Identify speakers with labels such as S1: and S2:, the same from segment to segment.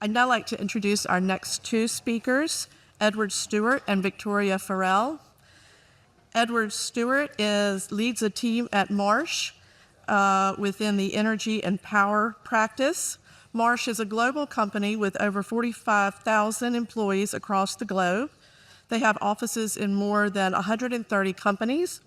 S1: I'd now like to introduce our next two speakers, Edward Stewart and Victoria Farella. Edward Stewart leads a team at Marsh within the energy and power practice. Marsh is a global company with over 45,000 employees across the globe. They have offices in more than 130 countries.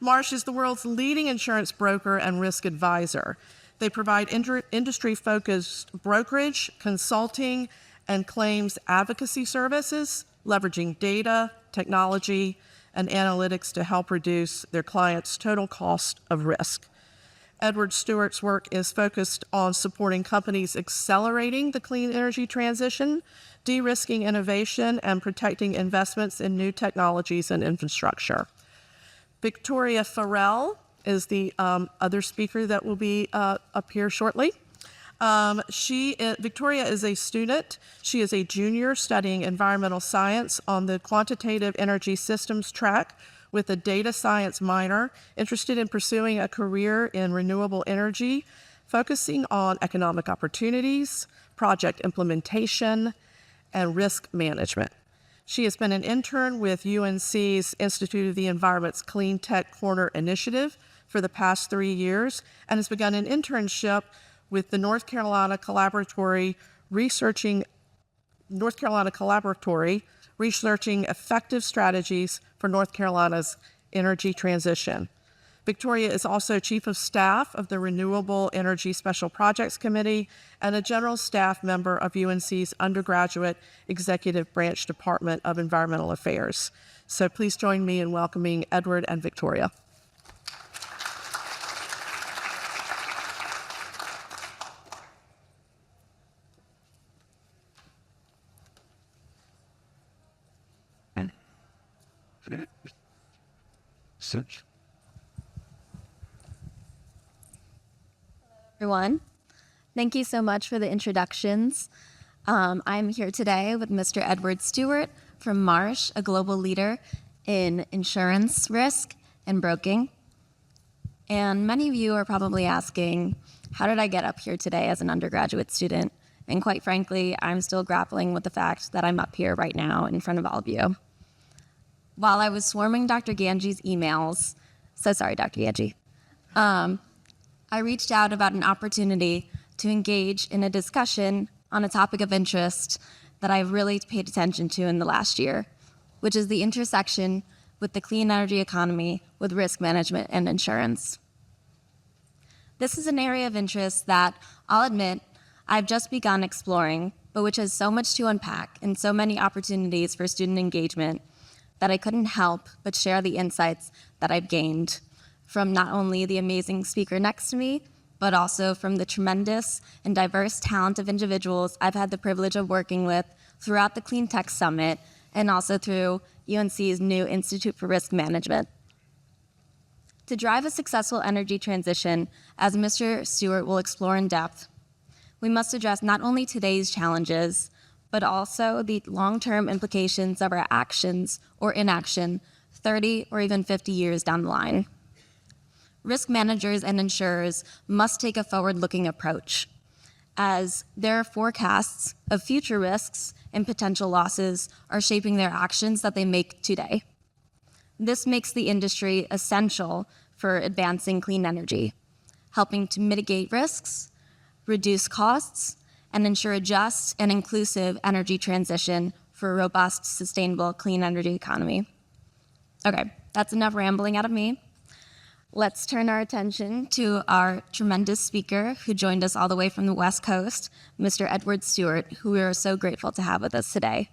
S1: Marsh is the world's leading insurance broker and risk advisor. They provide industry-focused brokerage, consulting, and claims advocacy services, leveraging data, technology, and analytics to help reduce their clients' total cost of risk. Edward Stewart's work is focused on supporting companies accelerating the clean energy transition, de-risking innovation, and protecting investments in new technologies and infrastructure. Victoria Farella is the other speaker that will be up here shortly. Victoria is a student. She is a junior studying environmental science on the quantitative energy systems track with a data science minor, interested in pursuing a career in renewable energy, focusing on economic opportunities, project implementation, and risk management. She has been an intern with UNC's Institute of the Environment's Cleantech Corner Initiative for the past 3 years and has begun an internship with the North Carolina Collaboratory researching effective strategies for North Carolina's energy transition. Victoria is also Chief of Staff of the Renewable Energy Special Projects Committee and a general staff member of UNC's undergraduate executive branch Department of Environmental Affairs. So please join me in welcoming Edward and Victoria.
S2: Everyone. Thank you so much for the introductions. I'm here today with Mr. Edward Stewart from Marsh, a global leader in insurance risk and broking. And many of you are probably asking, how did I get up here today as an undergraduate student? And quite frankly, I'm still grappling with the fact that I'm up here right now in front of all of you. While I was swarming Dr. Ganji's emails, so sorry, Dr. Ganji, I reached out about an opportunity to engage in a discussion on a topic of interest that I've really paid attention to in the last year, which is the intersection with the clean energy economy with risk management and insurance. This is an area of interest that, I'll admit, I've just begun exploring, but which has so much to unpack and so many opportunities for student engagement that I couldn't help but share the insights that I've gained from not only the amazing speaker next to me, but also from the tremendous and diverse talent of individuals I've had the privilege of working with throughout the Cleantech Summit and also through UNC's new Institute for Risk Management. To drive a successful energy transition, as Mr. Stewart will explore in depth, we must address not only today's challenges, but also the long-term implications of our actions or inaction 30 or even 50 years down the line. Risk managers and insurers must take a forward-looking approach, as their forecasts of future risks and potential losses are shaping their actions that they make today. This makes the industry essential for advancing clean energy, helping to mitigate risks, reduce costs, and ensure a just and inclusive energy transition for a robust, sustainable, clean energy economy. Okay, that's enough rambling out of me. Let's turn our attention to our tremendous speaker who joined us all the way from the West Coast, Mr. Edward Stewart, who we are so grateful to have with us today.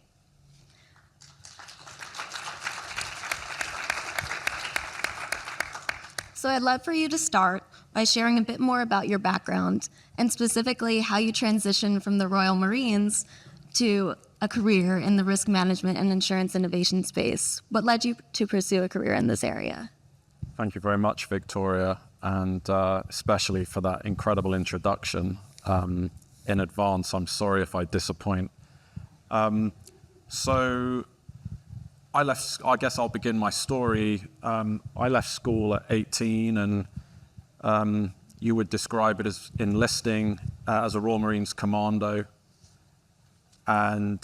S2: So I'd love for you to start by sharing a bit more about your background and specifically how you transitioned from the Royal Marines to a career in the risk management and insurance innovation space. What led you to pursue a career in this area?
S3: Thank you very much, Victoria, and especially for that incredible introduction. In advance, I'm sorry if I disappoint. So I guess I'll begin my story. I left school at 18 and you would describe it as enlisting as a Royal Marines Commando. And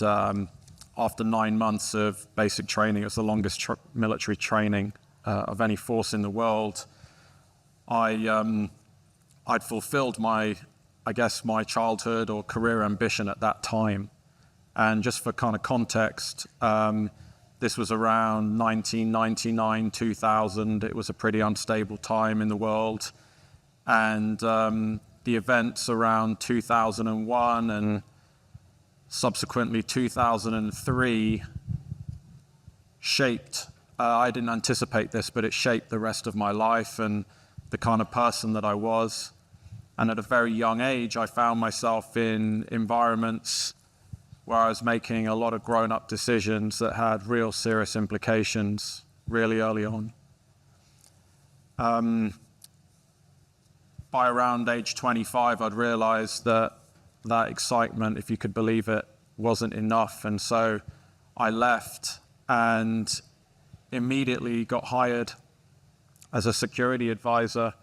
S3: after 9 months of basic training, it was the longest military training of any force in the world. I'd fulfilled my childhood or career ambition at that time. And just for kind of context, this was around 1999, 2000. It was a pretty unstable time in the world. And the events around 2001 and subsequently 2003 shaped, I didn't anticipate this, but it shaped the rest of my life and the kind of person that I was. And at a very young age, I found myself in environments where I was making a lot of grown-up decisions that had real serious implications really early on. By around age 25, I'd realized that excitement, if you could believe it, wasn't enough. And so I left and immediately got hired as a security advisor,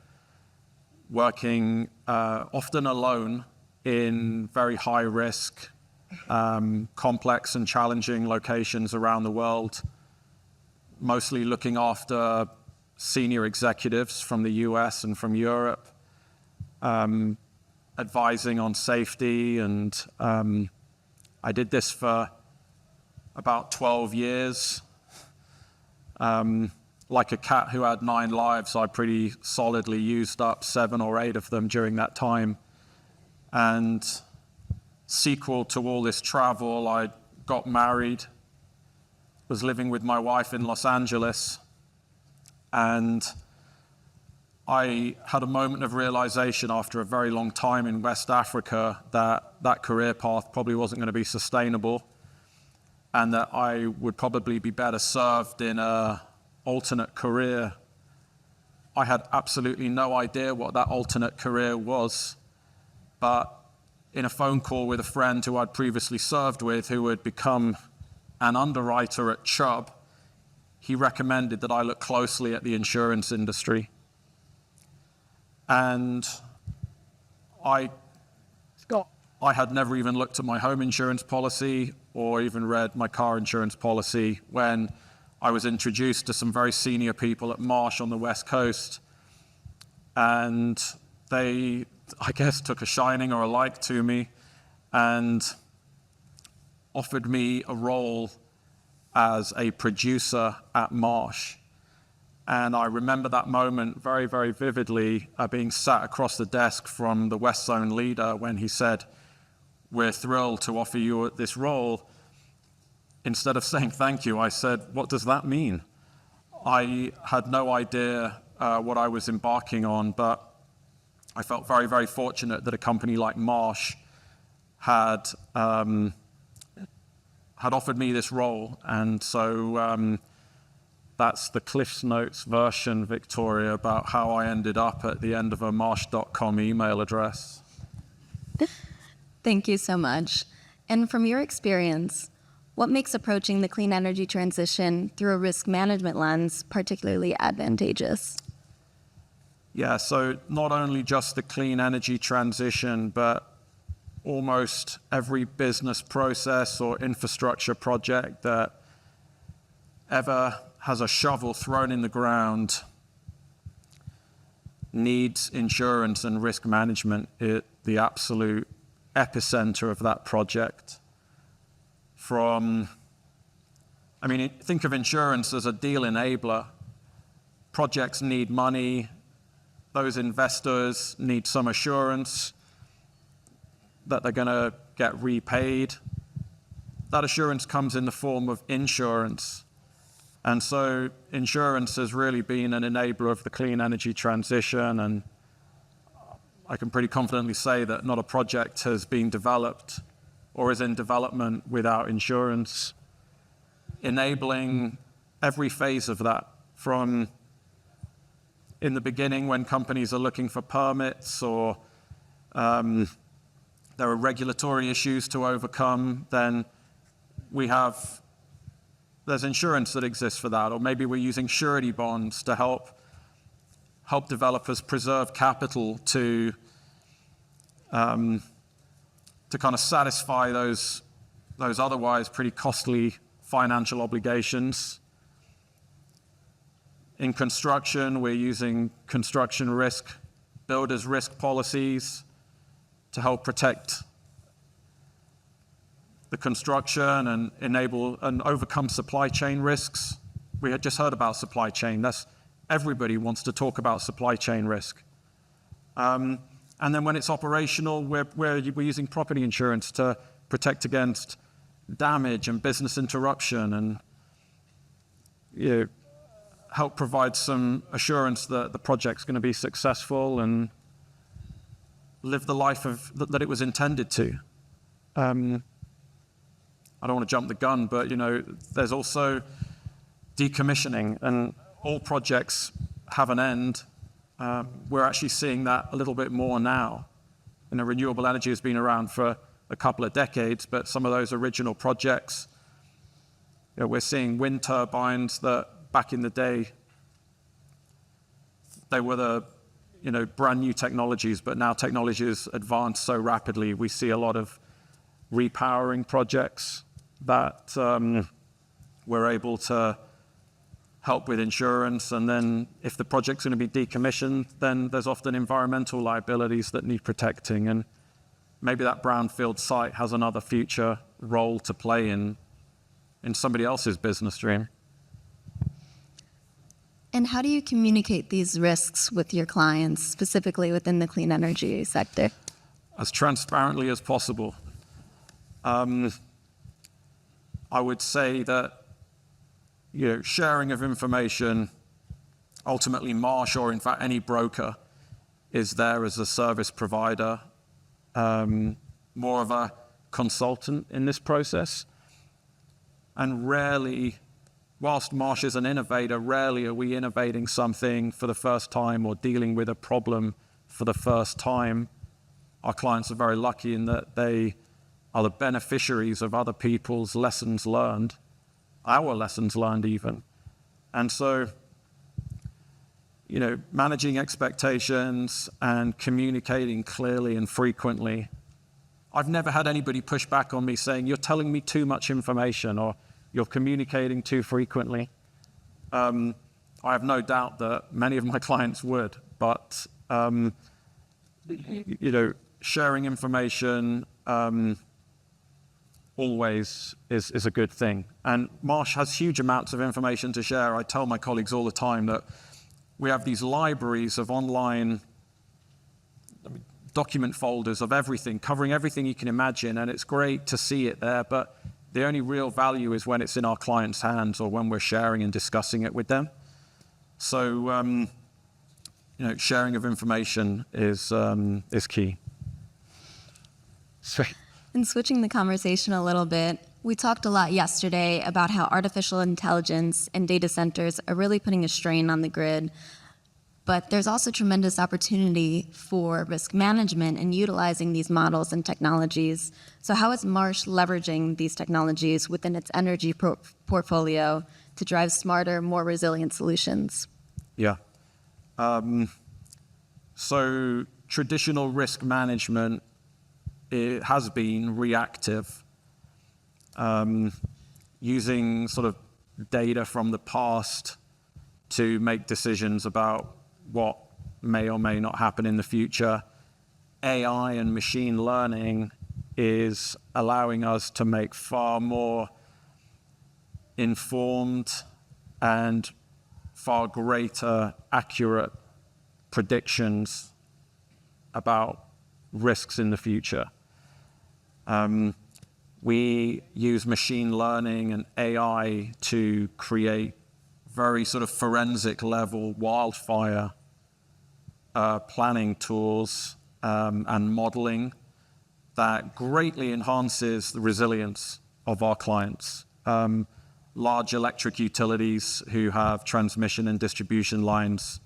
S3: working often alone in very high risk, complex and challenging locations around the world, mostly looking after senior executives from the US and from Europe, advising on safety. And I did this for about 12 years. Like a cat who had 9 lives, I pretty solidly used up 7 or 8 of them during that time. And sequel to all this travel, I got married, was living with my wife in Los Angeles, and I had a moment of realization after a very long time in West Africa that career path probably wasn't going to be sustainable, and that I would probably be better served in an alternate career. I had absolutely no idea what that alternate career was, but in a phone call with a friend who I'd previously served with, who had become an underwriter at Chubb, he recommended that I look closely at the insurance industry. And I had never even looked at my home insurance policy or even read my car insurance policy when I was introduced to some very senior people at Marsh on the West Coast. And they, I guess, took a shining or a like to me and offered me a role as a producer at Marsh. And I remember that moment very, very vividly, being sat across the desk from the West Zone leader when he said, "We're thrilled to offer you this role." Instead of saying thank you, I said, "What does that mean?" I had no idea what I was embarking on, but I felt very, very fortunate that a company like Marsh had offered me this role. And so that's the Cliff's Notes version, Victoria, about how I ended up at the end of a marsh.com email address.
S2: Thank you so much. And from your experience, what makes approaching the clean energy transition through a risk management lens particularly advantageous?
S3: Yeah, so not only just the clean energy transition, but almost every business process or infrastructure project that ever has a shovel thrown in the ground needs insurance and risk management at the absolute epicenter of that project. Think of insurance as a deal enabler. Projects need money. Those investors need some assurance that they're going to get repaid. That assurance comes in the form of insurance. And so insurance has really been an enabler of the clean energy transition, and I can pretty confidently say that not a project has been developed or is in development without insurance, enabling every phase of that, from in the beginning when companies are looking for permits or there are regulatory issues to overcome, then there's insurance that exists for that, or maybe we're using surety bonds to help help developers preserve capital to kind of satisfy those otherwise pretty costly financial obligations. In construction, we're using construction risk, builders risk policies to help protect the construction and enable and overcome supply chain risks. We had just heard about supply chain. Everybody wants to talk about supply chain risk. And then when it's operational, we're using property insurance to protect against damage and business interruption and help provide some assurance that the project's going to be successful and live the life that it was intended to. I don't want to jump the gun, but there's also decommissioning, and all projects have an end. We're actually seeing that a little bit more now. Renewable energy has been around for a couple of decades, but some of those original projects, we're seeing wind turbines that back in the day, they were the brand new technologies, but now technology has advanced so rapidly. We see a lot of repowering projects that we're able to help with insurance, and then if the project's going to be decommissioned, then there's often environmental liabilities that need protecting, and maybe that brownfield site has another future role to play in somebody else's business stream.
S2: And how do you communicate these risks with your clients, specifically within the clean energy sector?
S3: As transparently as possible. I would say that sharing of information, ultimately Marsh, or in fact any broker, is there as a service provider, more of a consultant in this process. And rarely, whilst Marsh is an innovator, rarely are we innovating something for the first time or dealing with a problem for the first time. Our clients are very lucky in that they are the beneficiaries of other people's lessons learned, our lessons learned even. And so, managing expectations and communicating clearly and frequently. I've never had anybody push back on me saying, you're telling me too much information or you're communicating too frequently. I have no doubt that many of my clients would, but sharing information always is a good thing. And Marsh has huge amounts of information to share. I tell my colleagues all the time that we have these libraries of online document folders of everything, covering everything you can imagine, and it's great to see it there, but the only real value is when it's in our clients' hands or when we're sharing and discussing it with them. So, sharing of information is key. Sweet.
S2: And switching the conversation a little bit, we talked a lot yesterday about how artificial intelligence and data centers are really putting a strain on the grid. But there's also tremendous opportunity for risk management and utilizing these models and technologies. So how is Marsh leveraging these technologies within its energy portfolio to drive smarter, more resilient solutions?
S3: Yeah. So traditional risk management, it has been reactive, using sort of data from the past to make decisions about what may or may not happen in the future. AI and machine learning is allowing us to make far more informed and far greater accurate predictions about risks in the future. We use machine learning and AI to create very sort of forensic level wildfire planning tools and modeling that greatly enhances the resilience of our clients. Large electric utilities who have transmission and distribution lines,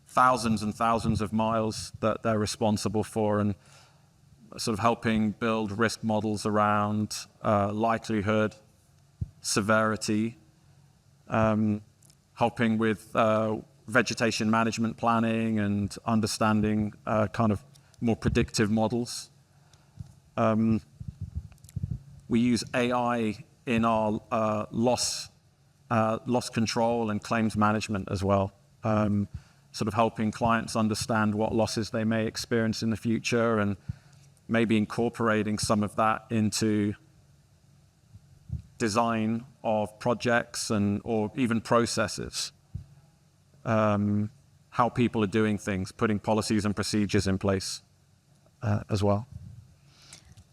S3: thousands and thousands of miles that they're responsible for, and sort of helping build risk models around likelihood, severity, helping with vegetation management planning and understanding kind of more predictive models. We use AI in our loss control and claims management as well, sort of helping clients understand what losses they may experience in the future and maybe incorporating some of that into design of projects or even processes, how people are doing things, putting policies and procedures in place as well.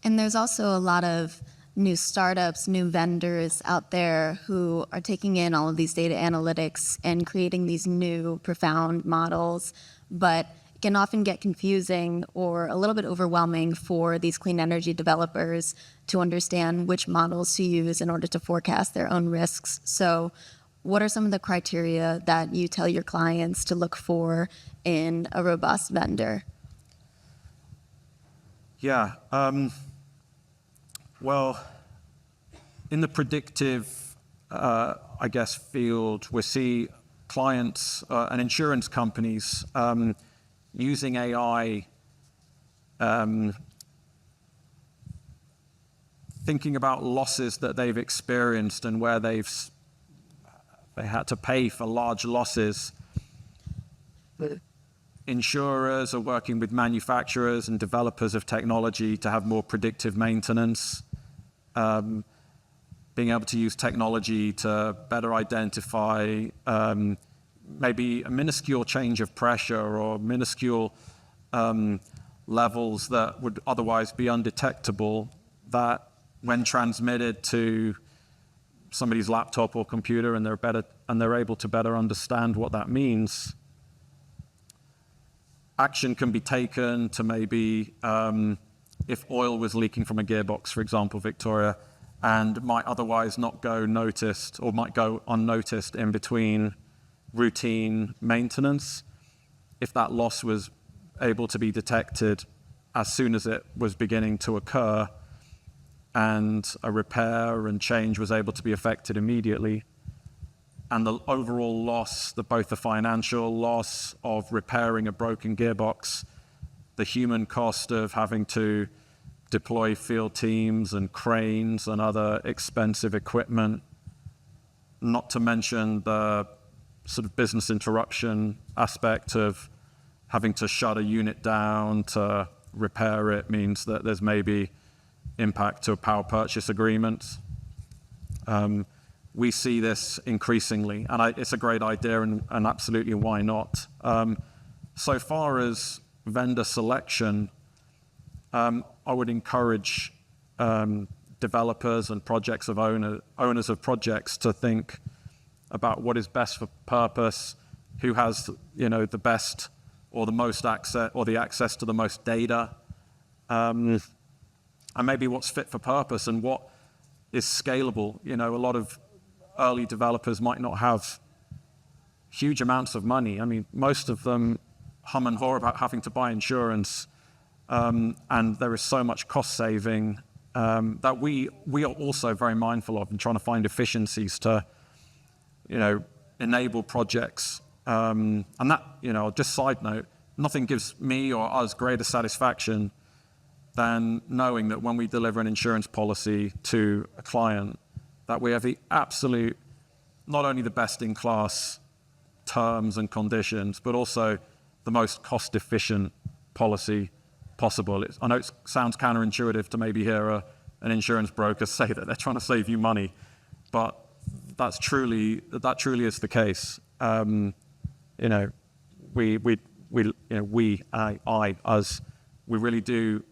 S2: And there's also a lot of new startups, new vendors out there who are taking in all of these data analytics and creating these new profound models, but it can often get confusing or a little bit overwhelming for these clean energy developers to understand which models to use in order to forecast their own risks. So what are some of the criteria that you tell your clients to look for in a robust vendor?
S3: Yeah. Well, in the predictive, I guess, field, we see clients and insurance companies using AI, thinking about losses that they've experienced and where they had to pay for large losses. Insurers are working with manufacturers and developers of technology to have more predictive maintenance. Being able to use technology to better identify maybe a minuscule change of pressure or minuscule levels that would otherwise be undetectable, that when transmitted to somebody's laptop or computer and they're able to better understand what that means, action can be taken to maybe, if oil was leaking from a gearbox, for example, Victoria, and might otherwise not go noticed or might go unnoticed in between routine maintenance, if that loss was able to be detected as soon as it was beginning to occur and a repair and change was able to be effected immediately, and the overall loss, both the financial loss of repairing a broken gearbox, the human cost of having to deploy field teams and cranes and other expensive equipment, not to mention the sort of business interruption aspect of having to shut a unit down to repair it, means that there's maybe impact to a power purchase agreement. We see this increasingly, and it's a great idea, and absolutely why not. So far as vendor selection, I would encourage developers and owners of projects to think about what is best for purpose, who has the best or the most access or the access to the most data, and maybe what's fit for purpose and what is scalable. A lot of early developers might not have huge amounts of money. I mean, most of them hum and haw about having to buy insurance, and there is so much cost saving that we are also very mindful of and trying to find efficiencies to, enable projects. And that, just side note, nothing gives me or us greater satisfaction than knowing that when we deliver an insurance policy to a client, that we have the absolute, not only the best in class terms and conditions, but also the most cost efficient policy possible. I know it sounds counterintuitive to maybe hear an insurance broker say that they're trying to save you money, but that truly is the case. We really do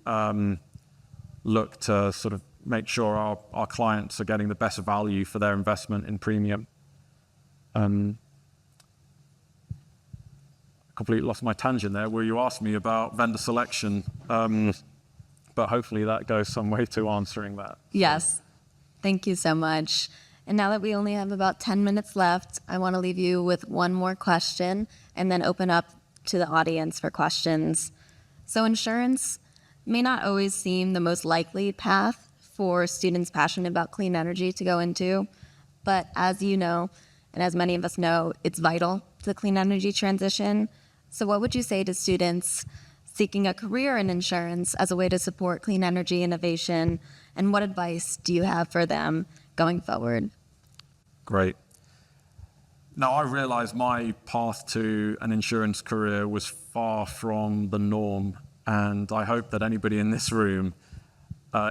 S3: look to sort of make sure our clients are getting the best value for their investment in premium. Completely lost my tangent there where you asked me about vendor selection, but hopefully that goes some way to answering that.
S2: Yes, thank you so much. And now that we only have about 10 minutes left, I want to leave you with one more question and then open up to the audience for questions. So insurance may not always seem the most likely path for students passionate about clean energy to go into, but as you know, and as many of us know, it's vital the clean energy transition. So what would you say to students seeking a career in insurance as a way to support clean energy innovation? And what advice do you have for them going forward?
S3: Great. Now, I realized my path to an insurance career was far from the norm, and I hope that anybody in this room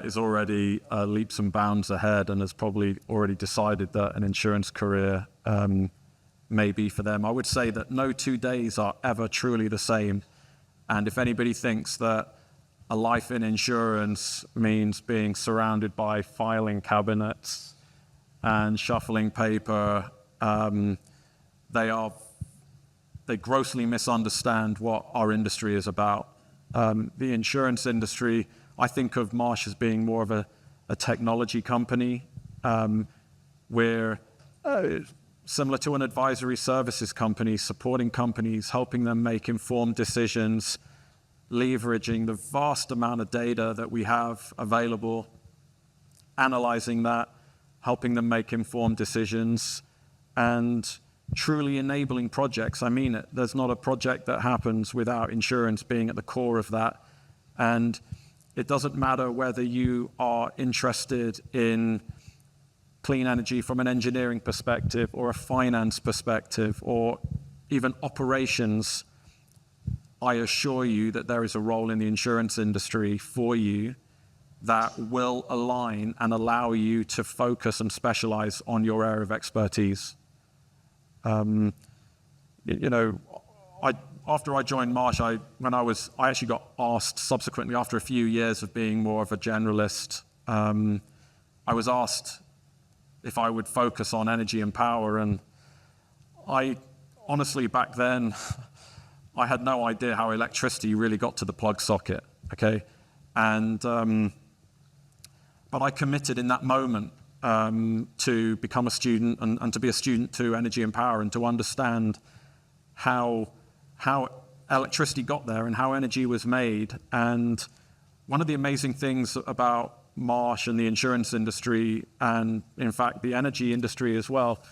S3: is already leaps and bounds ahead and has probably already decided that an insurance career may be for them. I would say that no 2 days are ever truly the same, and if anybody thinks that a life in insurance means being surrounded by filing cabinets and shuffling paper, they grossly misunderstand what our industry is about. The insurance industry, I think of Marsh as being more of a technology company. We're similar to an advisory services company, supporting companies, helping them make informed decisions, leveraging the vast amount of data that we have available, analyzing that, helping them make informed decisions, and truly enabling projects. I mean it. There's not a project that happens without insurance being at the core of that. And it doesn't matter whether you are interested in clean energy from an engineering perspective or a finance perspective or even operations. I assure you that there is a role in the insurance industry for you that will align and allow you to focus and specialize on your area of expertise. After I joined Marsh, I actually got asked subsequently, after a few years of being more of a generalist, I was asked if I would focus on energy and power, and I honestly back then, I had no idea how electricity really got to the plug socket, okay? And, but I committed in that moment to become a student and to be a student to energy and power and to understand how electricity got there and how energy was made. And one of the amazing things about Marsh and the insurance industry, and in fact the energy industry as well,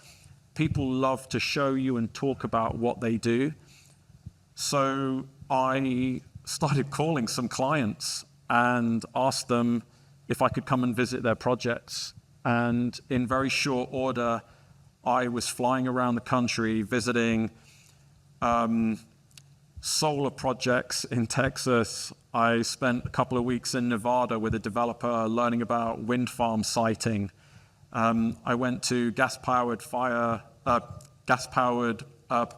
S3: people love to show you and talk about what they do. So I started calling some clients and asked them if I could come and visit their projects. And in very short order, I was flying around the country visiting solar projects in Texas. I spent a couple of weeks in Nevada with a developer learning about wind farm siting. I went to gas-powered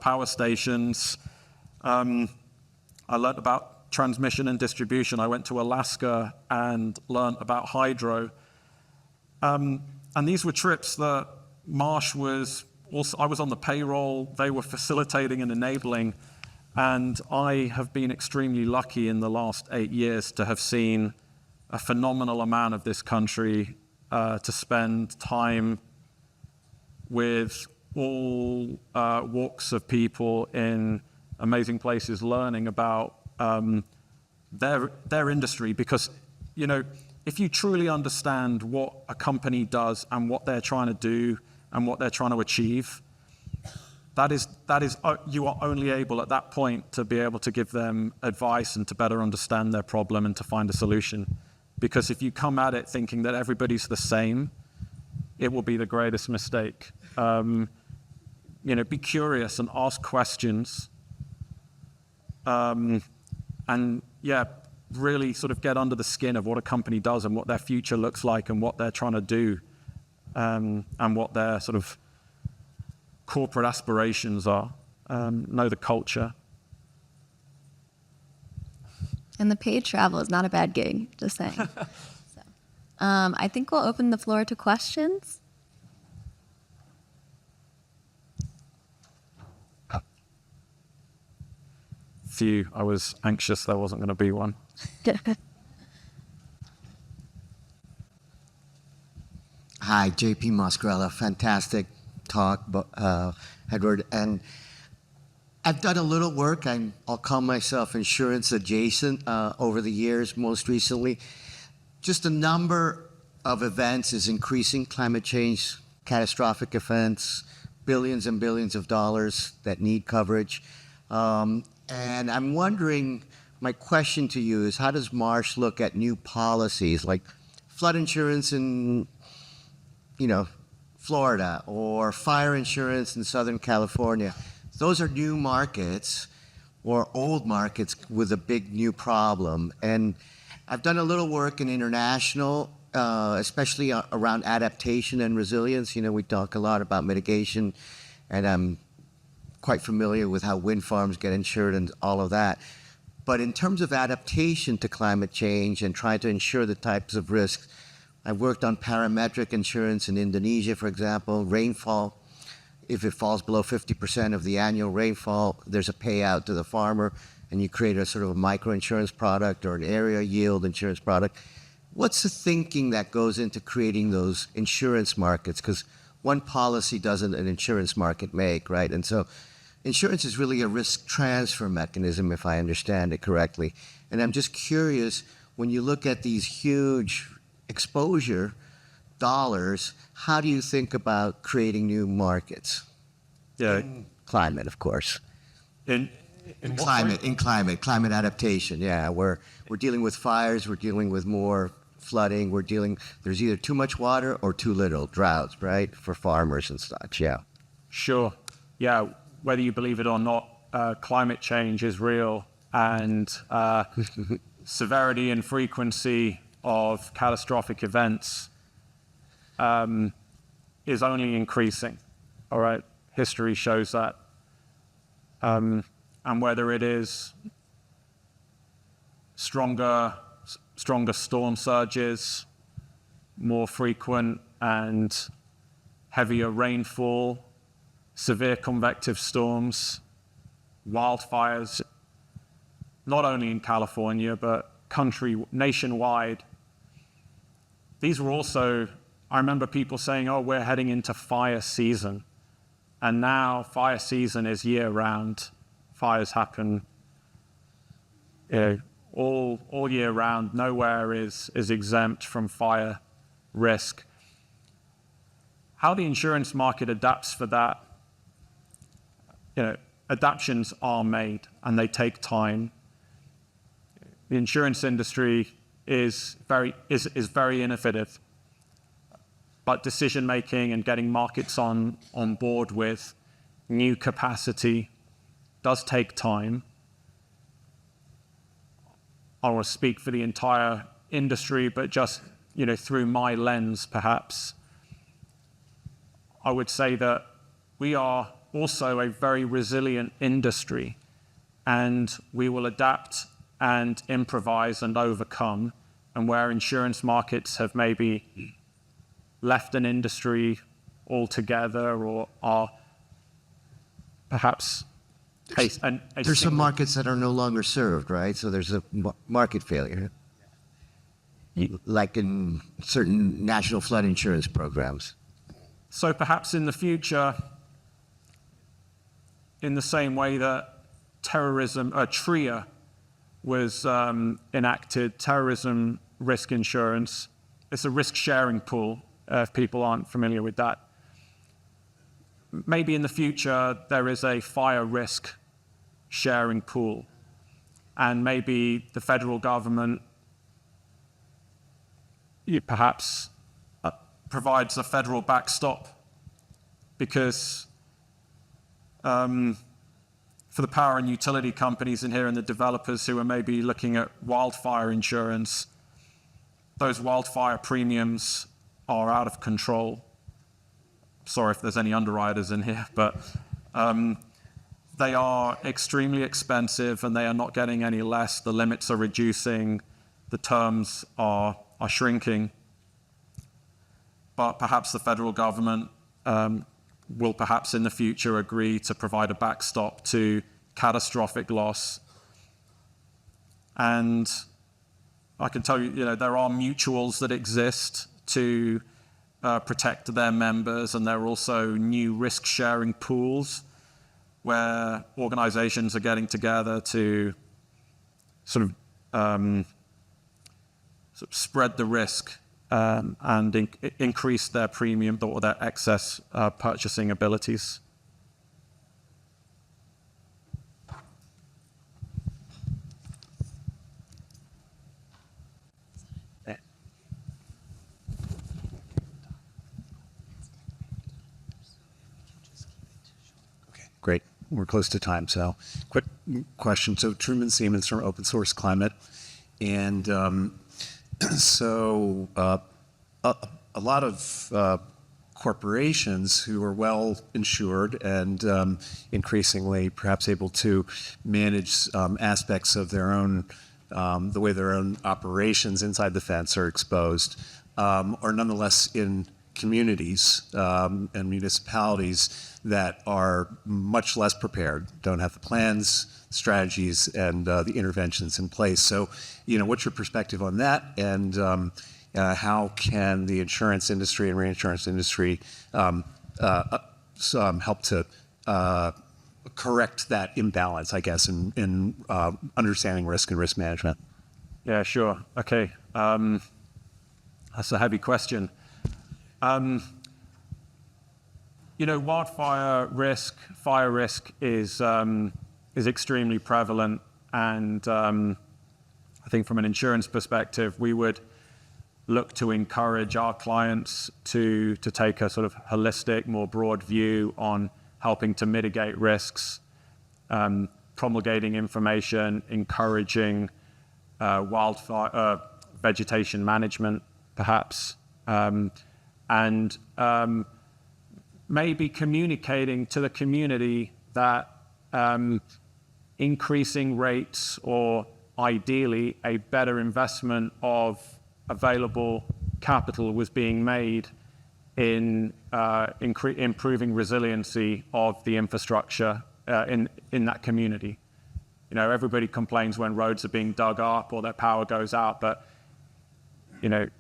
S3: power stations. I learned about transmission and distribution. I went to Alaska and learned about hydro. And these were trips that Marsh was also, I was on the payroll, they were facilitating and enabling, and I have been extremely lucky in the last 8 years to have seen a phenomenal amount of this country, to spend time with all walks of people in amazing places learning about their industry, because, you know, if you truly understand what a company does and what they're trying to do and what they're trying to achieve, that is you are only able at that point to be able to give them advice and to better understand their problem and to find a solution. Because if you come at it thinking that everybody's the same, it will be the greatest mistake. Be curious and ask questions. Really sort of get under the skin of what a company does and what their future looks like and what they're trying to do, and what their sort of corporate aspirations are. Know the culture.
S2: And the paid travel is not a bad gig, just saying. I think we'll open the floor to questions.
S3: Few. I was anxious there wasn't going to be one.
S4: Hi, JP Moscarella. Fantastic talk, Edward. And I've done a little work. I'll call myself insurance adjacent over the years, most recently. Just the number of events is increasing, climate change, catastrophic events, billions and billions of dollars that need coverage. And I'm wondering, my question to you is, how does Marsh look at new policies like flood insurance in, Florida, or fire insurance in Southern California? Those are new markets or old markets with a big new problem. And I've done a little work in international, especially around adaptation and resilience. We talk a lot about mitigation, and I'm quite familiar with how wind farms get insured and all of that. But in terms of adaptation to climate change and trying to insure the types of risks, I've worked on parametric insurance in Indonesia, for example. Rainfall, if it falls below 50% of the annual rainfall, there's a payout to the farmer, and you create a sort of a micro-insurance product or an area yield insurance product. What's the thinking that goes into creating those insurance markets? Because one policy doesn't an insurance market make, right? And so insurance is really a risk transfer mechanism, if I understand it correctly. And I'm just curious, when you look at these huge exposure dollars, how do you think about creating new markets?
S3: Yeah.
S4: In climate, of course.
S3: In
S4: Climate adaptation. Yeah, we're dealing with fires, we're dealing with more flooding, there's either too much water or too little, droughts, right, for farmers and such. Yeah.
S3: Sure. Yeah. Whether you believe it or not, climate change is real, and severity and frequency of catastrophic events is only increasing. All right, history shows that. And whether it is stronger storm surges, more frequent and heavier rainfall, severe convective storms, wildfires, not only in California, but nationwide. These were also, I remember people saying, oh, we're heading into fire season. And now fire season is year-round. Fires happen all year round. Nowhere is exempt from fire risk. How the insurance market adapts for that, adaptations are made, and they take time. The insurance industry is very innovative, but decision making and getting markets on board with new capacity does take time. I don't want to speak for the entire industry, but just through my lens, perhaps, I would say that we are also a very resilient industry, and we will adapt and improvise and overcome. And where insurance markets have maybe left an industry altogether, or are perhaps
S4: there's some markets that are no longer served, right? So there's a market failure, like in certain national flood insurance programs.
S3: So perhaps in the future, in the same way that TRIA was enacted, terrorism risk insurance, it's a risk-sharing pool, if people aren't familiar with that. Maybe in the future, there is a fire risk sharing pool, and maybe the federal government perhaps provides a federal backstop, because for the power and utility companies in here and the developers who are maybe looking at wildfire insurance, those wildfire premiums are out of control. Sorry if there's any underwriters in here, but they are extremely expensive, and they are not getting any less. The limits are reducing, the terms are shrinking. But perhaps the federal government will perhaps in the future agree to provide a backstop to catastrophic loss. And I can tell you, there are mutuals that exist to protect their members, and there are also new risk-sharing pools where organizations are getting together to sort of spread the risk and increase their premium or their excess purchasing abilities.
S5: Great. We're close to time, so quick question. So Truman Siemens from Open Source Climate, and a lot of corporations who are well insured and increasingly perhaps able to manage aspects of their own, the way their own operations inside the fence are exposed, are nonetheless in communities and municipalities that are much less prepared, don't have the plans, strategies, and the interventions in place. So, what's your perspective on that, and how can the insurance industry and reinsurance industry help to correct that imbalance, I guess, in understanding risk and risk management?
S3: Yeah, sure. Okay. That's a heavy question. Wildfire risk, fire risk is extremely prevalent, and I think from an insurance perspective, we would look to encourage our clients to take a sort of holistic, more broad view on helping to mitigate risks, promulgating information, encouraging wildfire vegetation management, perhaps, and maybe communicating to the community that increasing rates, or ideally a better investment of available capital, was being made in improving resiliency of the infrastructure in that community. Everybody complains when roads are being dug up or their power goes out, but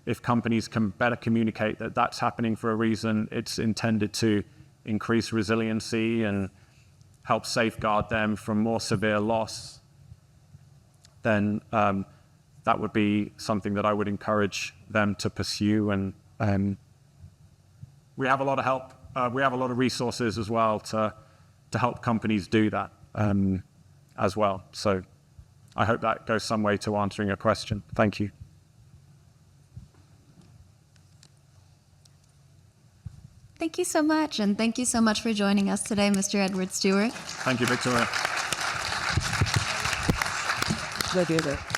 S3: if companies can better communicate that that's happening for a reason, it's intended to increase resiliency and help safeguard them from more severe loss, then that would be something that I would encourage them to pursue. And we have a lot of help. We have a lot of resources as well to help companies do that as well. So I hope that goes some way to answering your question. Thank you.
S2: Thank you so much, and thank you so much for joining us today, Mr. Edward Stewart.
S3: Thank you, Victoria.
S1: They did it.